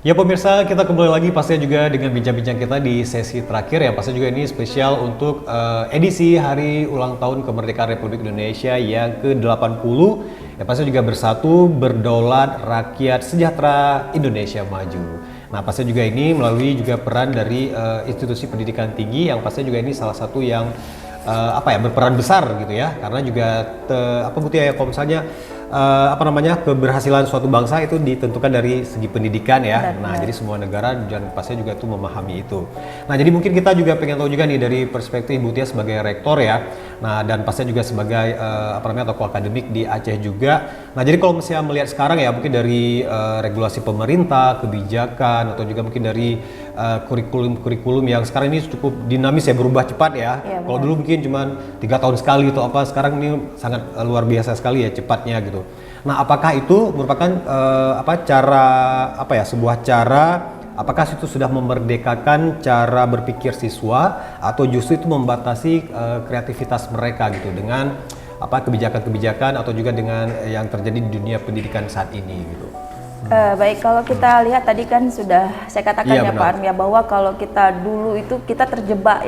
Ya pemirsa, kita kembali lagi pastinya juga dengan bincang-bincang kita di sesi terakhir ya. Pastinya juga ini spesial untuk edisi Hari Ulang Tahun Kemerdekaan Republik Indonesia yang ke-80. Ya pastinya juga bersatu, berdaulat, rakyat sejahtera, Indonesia maju. Nah pastinya juga ini melalui juga peran dari institusi pendidikan tinggi yang pastinya juga ini salah satu yang berperan besar gitu ya. Karena juga kalau misalnya keberhasilan suatu bangsa itu ditentukan dari segi pendidikan ya. Benar. Jadi semua negara dan pastinya juga itu memahami itu. Nah, jadi mungkin kita juga pengen tahu juga nih dari perspektif Ibu Tia sebagai rektor ya. Nah, dan pastinya juga sebagai tokoh akademik di Aceh juga. Nah, jadi kalau misalnya melihat sekarang ya mungkin dari regulasi pemerintah, kebijakan atau juga mungkin dari kurikulum yang sekarang ini cukup dinamis ya, berubah cepat ya. Kalau dulu mungkin cuma 3 tahun sekali atau apa, sekarang ini sangat luar biasa sekali ya cepatnya gitu. Nah, apakah itu merupakan sebuah cara, apakah itu sudah memerdekakan cara berpikir siswa atau justru itu membatasi kreativitas mereka gitu dengan kebijakan-kebijakan atau juga dengan yang terjadi di dunia pendidikan saat ini gitu. Baik, kalau kita lihat tadi kan sudah saya katakan ya benar. Pak Armi ya, bahwa kalau kita dulu itu kita terjebak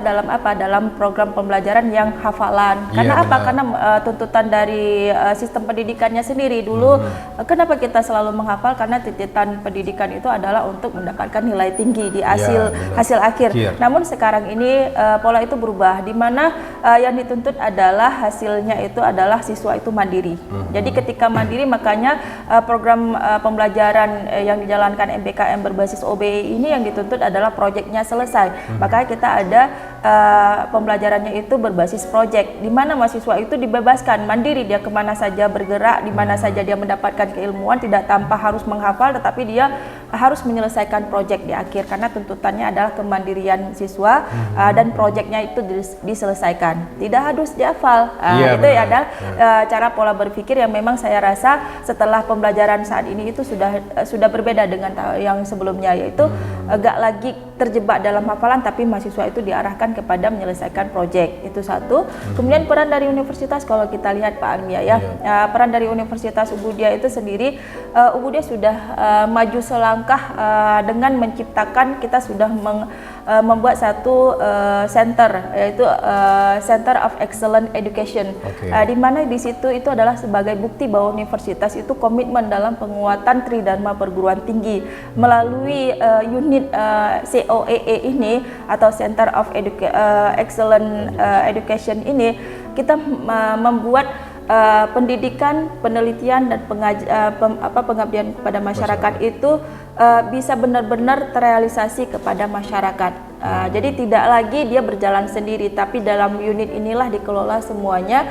dalam dalam program pembelajaran yang hafalan. Karena benar. Karena tuntutan dari sistem pendidikannya sendiri dulu. Kenapa kita selalu menghafal? Karena tuntutan pendidikan itu adalah untuk mendapatkan nilai tinggi di hasil akhir. Namun sekarang ini pola itu berubah, di mana yang dituntut adalah hasilnya itu adalah siswa itu mandiri. Jadi ketika mandiri, makanya program pembelajaran yang dijalankan MBKM berbasis OBE ini yang dituntut adalah proyeknya selesai. Makanya kita ada pembelajarannya itu berbasis proyek, di mana mahasiswa itu dibebaskan mandiri, dia kemana saja bergerak, di mana saja dia mendapatkan keilmuan, tidak tanpa harus menghafal, tetapi dia harus menyelesaikan proyek di akhir, karena tuntutannya adalah kemandirian siswa dan proyeknya itu diselesaikan, tidak harus dihafal. Itu adalah cara pola berpikir yang memang saya rasa setelah pembelajaran saat ini itu sudah berbeda dengan yang sebelumnya, yaitu agak lagi terjebak dalam hafalan, tapi mahasiswa itu diarahkan kepada menyelesaikan proyek. Itu satu. Kemudian peran dari universitas, kalau kita lihat Pak Armia ya, peran dari Universitas Ubudia itu sendiri, Ubudia sudah maju selangkah dengan menciptakan, kita sudah membuat satu center, yaitu Center of Excellent Education, di mana di situ itu adalah sebagai bukti bahwa universitas itu komitmen dalam penguatan tridharma perguruan tinggi melalui unit COEE ini atau Center of Excellent Education ini. Kita membuat pendidikan, penelitian dan pengabdian kepada masyarakat itu bisa benar-benar terrealisasi kepada masyarakat. Jadi tidak lagi dia berjalan sendiri, tapi dalam unit inilah dikelola semuanya,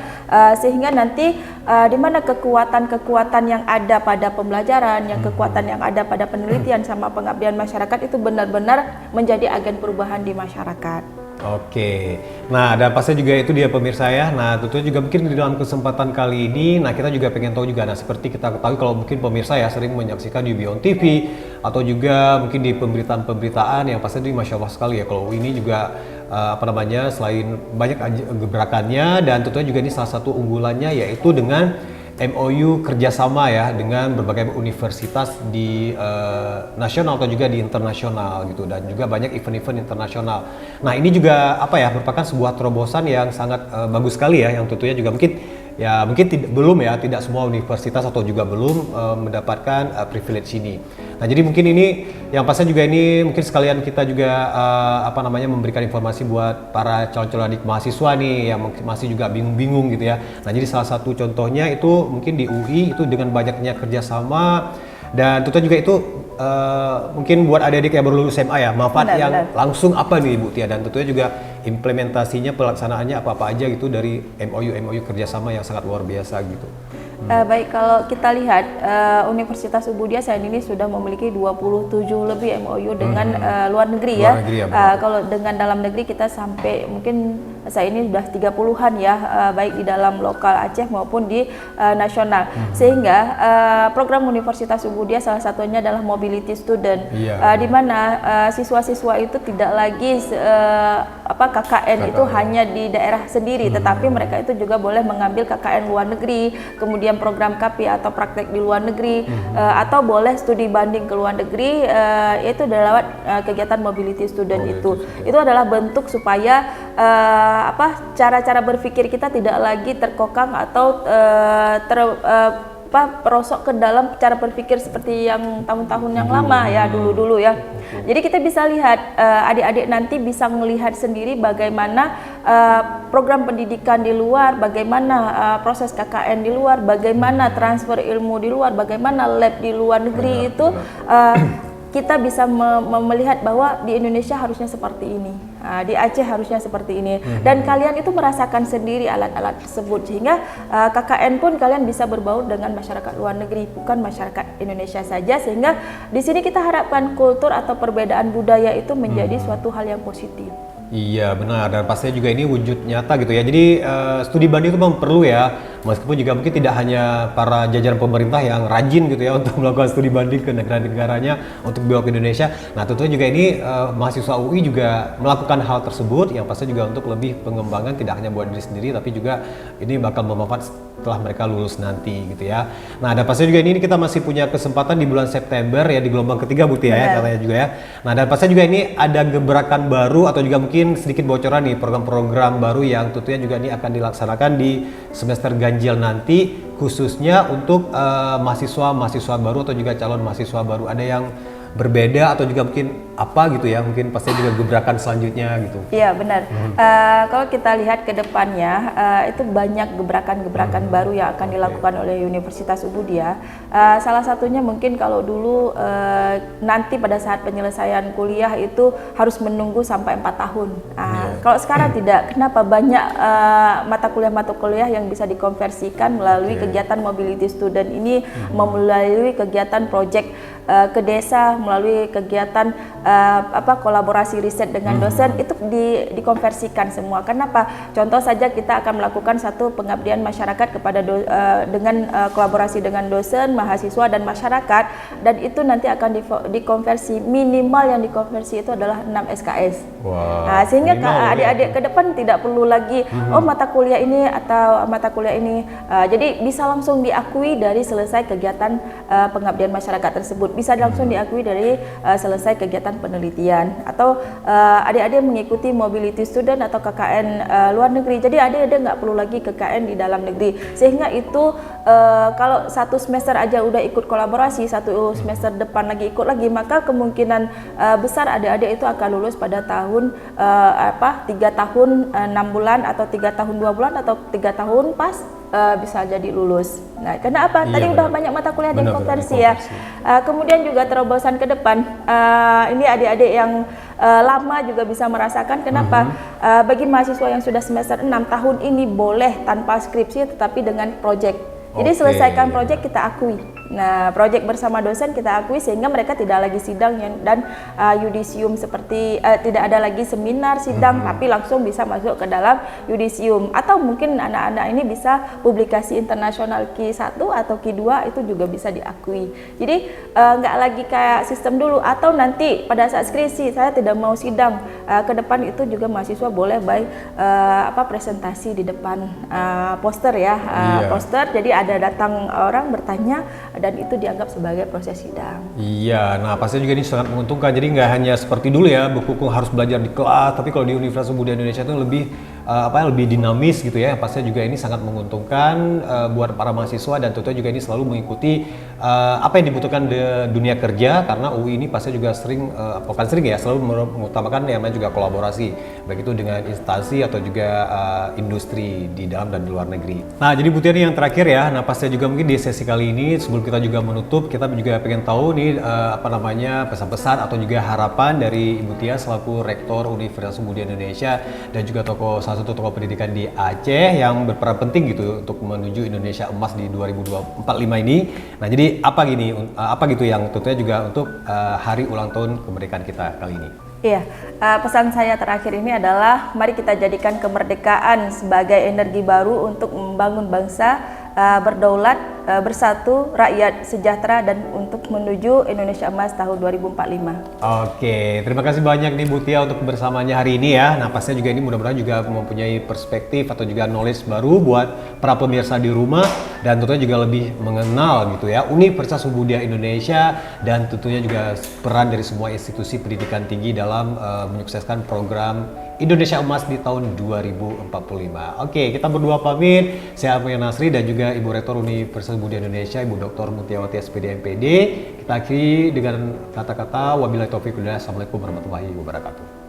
sehingga nanti di mana kekuatan-kekuatan yang ada pada pembelajaran, kekuatan yang ada pada penelitian sama pengabdian masyarakat itu benar-benar menjadi agen perubahan di masyarakat. Oke, nah dan pastinya juga itu dia pemirsa ya. Nah tentunya juga mungkin di dalam kesempatan kali ini, nah kita juga pengen tahu juga, nah seperti kita ketahui kalau mungkin pemirsa ya sering menyaksikan di Beyond TV atau juga mungkin di pemberitaan-pemberitaan yang pasti Masya Allah sekali ya. Kalau ini juga selain banyak gebrakannya, dan tentunya juga ini salah satu unggulannya yaitu dengan MOU kerjasama ya dengan berbagai universitas di nasional atau juga di internasional gitu, dan juga banyak event-event internasional. Nah ini juga merupakan sebuah terobosan yang sangat bagus sekali ya, yang tentunya juga mungkin tidak semua universitas atau juga belum mendapatkan privilege ini. Nah jadi mungkin ini yang pastinya juga ini mungkin sekalian kita juga memberikan informasi buat para calon-calon adik mahasiswa nih yang masih juga bingung-bingung gitu ya. Nah jadi salah satu contohnya itu mungkin di UI itu dengan banyaknya kerjasama, dan tentunya juga itu mungkin buat adik-adik yang baru lulus SMA ya, manfaat yang langsung apa nih Ibu Tia, dan tentunya juga implementasinya, pelaksanaannya apa-apa aja gitu dari MOU kerjasama yang sangat luar biasa gitu. Baik, kalau kita lihat Universitas Ubudia saat ini sudah memiliki 27 lebih MOU dengan luar negeri ya. Kalau dengan dalam negeri kita sampai mungkin saya ini sudah 30-an ya, baik di dalam lokal Aceh maupun di nasional. Sehingga program Universitas Ubudiyah salah satunya adalah mobility student, di mana siswa-siswa itu tidak lagi KKN itu hanya di daerah sendiri, tetapi mereka itu juga boleh mengambil KKN luar negeri, kemudian program KAPI atau praktek di luar negeri, atau boleh studi banding ke luar negeri, itu lewat kegiatan mobility student itu. Itu adalah bentuk supaya cara-cara berpikir kita tidak lagi terkokang atau perosok ke dalam cara berpikir seperti yang tahun-tahun yang lama ya, dulu-dulu ya. Jadi kita bisa lihat, adik-adik nanti bisa melihat sendiri bagaimana program pendidikan di luar, bagaimana proses KKN di luar, bagaimana transfer ilmu di luar, bagaimana lab di luar negeri itu. Kita bisa melihat bahwa di Indonesia harusnya seperti ini, di Aceh harusnya seperti ini, dan kalian itu merasakan sendiri alat-alat tersebut, sehingga KKN pun kalian bisa berbaur dengan masyarakat luar negeri, bukan masyarakat Indonesia saja, sehingga di sini kita harapkan kultur atau perbedaan budaya itu menjadi suatu hal yang positif. Iya benar, dan pastinya juga ini wujud nyata gitu ya. Jadi studi banding itu memang perlu ya, meskipun juga mungkin tidak hanya para jajaran pemerintah yang rajin gitu ya untuk melakukan studi banding ke negara-negaranya untuk bawa ke Indonesia. Nah tentunya juga ini mahasiswa UI juga melakukan hal tersebut yang pasti juga untuk lebih pengembangan, tidak hanya buat diri sendiri tapi juga ini bakal bermanfaat setelah mereka lulus nanti gitu ya. Nah dan pastinya juga ini kita masih punya kesempatan di bulan September ya, di gelombang ketiga Bukti ya katanya juga ya. Nah dan pastinya juga ini ada gebrakan baru atau juga mungkin sedikit bocoran nih program-program baru yang tentunya juga ini akan dilaksanakan di semester ganjil nanti, khususnya untuk mahasiswa baru atau juga calon mahasiswa baru. Ada yang berbeda atau juga mungkin apa gitu ya, mungkin pasti juga gebrakan selanjutnya gitu. Iya benar. Kalau kita lihat ke depannya, itu banyak gebrakan-gebrakan baru yang akan dilakukan oleh Universitas Ubudiyah. Salah satunya mungkin kalau dulu nanti pada saat penyelesaian kuliah itu harus menunggu sampai 4 tahun. Kalau sekarang tidak, kenapa banyak mata kuliah yang bisa dikonversikan melalui kegiatan mobility student ini, melalui kegiatan project ke desa, melalui kegiatan kolaborasi riset dengan dosen, itu dikonversikan semua. Kenapa? Contoh saja kita akan melakukan satu pengabdian masyarakat kepada dengan kolaborasi dengan dosen, mahasiswa dan masyarakat, dan itu nanti akan dikonversi, minimal yang dikonversi itu adalah 6 SKS. Nah, sehingga adik-adik ke depan tidak perlu lagi mata kuliah ini atau mata kuliah ini, jadi bisa langsung diakui dari selesai kegiatan pengabdian masyarakat tersebut, bisa langsung diakui dari selesai kegiatan penelitian, atau adik-adik mengikuti mobility student atau KKN luar negeri. Jadi adik-adik nggak perlu lagi KKN di dalam negeri, sehingga itu kalau satu semester aja udah ikut kolaborasi, satu semester depan lagi ikut lagi, maka kemungkinan besar adik-adik itu akan lulus pada tahun 3 tahun 6 bulan atau 3 tahun 2 bulan atau 3 tahun pas bisa jadi lulus. Nah, karena apa? Tadi udah banyak mata kuliah yang konversi ya. Kemudian juga terobosan ke depan, ini adik-adik yang lama juga bisa merasakan kenapa bagi mahasiswa yang sudah semester 6 tahun ini boleh tanpa skripsi tetapi dengan project. Jadi selesaikan project kita akui. Nah, proyek bersama dosen kita akui, sehingga mereka tidak lagi sidang dan yudisium seperti tidak ada lagi seminar sidang, tapi langsung bisa masuk ke dalam yudisium. Atau mungkin anak-anak ini bisa publikasi internasional Q1 atau Q2 itu juga bisa diakui. Jadi nggak lagi kayak sistem dulu, atau nanti pada saat skripsi saya tidak mau sidang, ke depan itu juga mahasiswa boleh presentasi di depan poster ya, poster. Jadi ada datang orang bertanya dan itu dianggap sebagai proses sidang. Iya, nah pastinya juga ini sangat menguntungkan. Jadi nggak hanya seperti dulu ya, buku harus belajar di kelas, tapi kalau di Universitas Ubudiyah Indonesia itu lebih lebih dinamis gitu ya. Pastinya juga ini sangat menguntungkan buat para mahasiswa, dan tentunya juga ini selalu mengikuti apa yang dibutuhkan di dunia kerja, karena UI ini pasti juga sering selalu mengutamakan yang namanya juga kolaborasi, baik itu dengan instansi atau juga industri di dalam dan di luar negeri. Nah, jadi Bu Tiani yang terakhir ya, nah pastinya juga mungkin di sesi kali ini sebelum kita juga menutup, kita juga pengen tahu nih pesan-pesan atau juga harapan dari Ibu Tia selaku Rektor Universitas Ubudiyah Indonesia dan juga salah satu tokoh pendidikan di Aceh yang berperan penting gitu untuk menuju Indonesia Emas di 2045 ini. Nah, jadi apa gitu yang tentunya juga untuk hari ulang tahun kemerdekaan kita kali ini? Iya, pesan saya terakhir ini adalah mari kita jadikan kemerdekaan sebagai energi baru untuk membangun bangsa berdaulat, bersatu, rakyat sejahtera dan untuk menuju Indonesia Emas tahun 2045. Oke, terima kasih banyak nih Bu Tia untuk kebersamaannya hari ini ya. Nah pastinya juga ini mudah-mudahan juga mempunyai perspektif atau juga knowledge baru buat para pemirsa di rumah dan tentunya juga lebih mengenal gitu ya Universitas Muhammadiyah Indonesia dan tentunya juga peran dari semua institusi pendidikan tinggi dalam menyukseskan program Indonesia Emas di tahun 2045. Oke, kita berdua pamit. Saya Amir Nasri dan juga Ibu Rektor Universitas Muhammadiyah Indonesia, Ibu Dr. Mutiawati SPD MPD. Kita akhiri dengan kata-kata wabillahi taufiq wal hidayah. Assalamualaikum warahmatullahi wabarakatuh.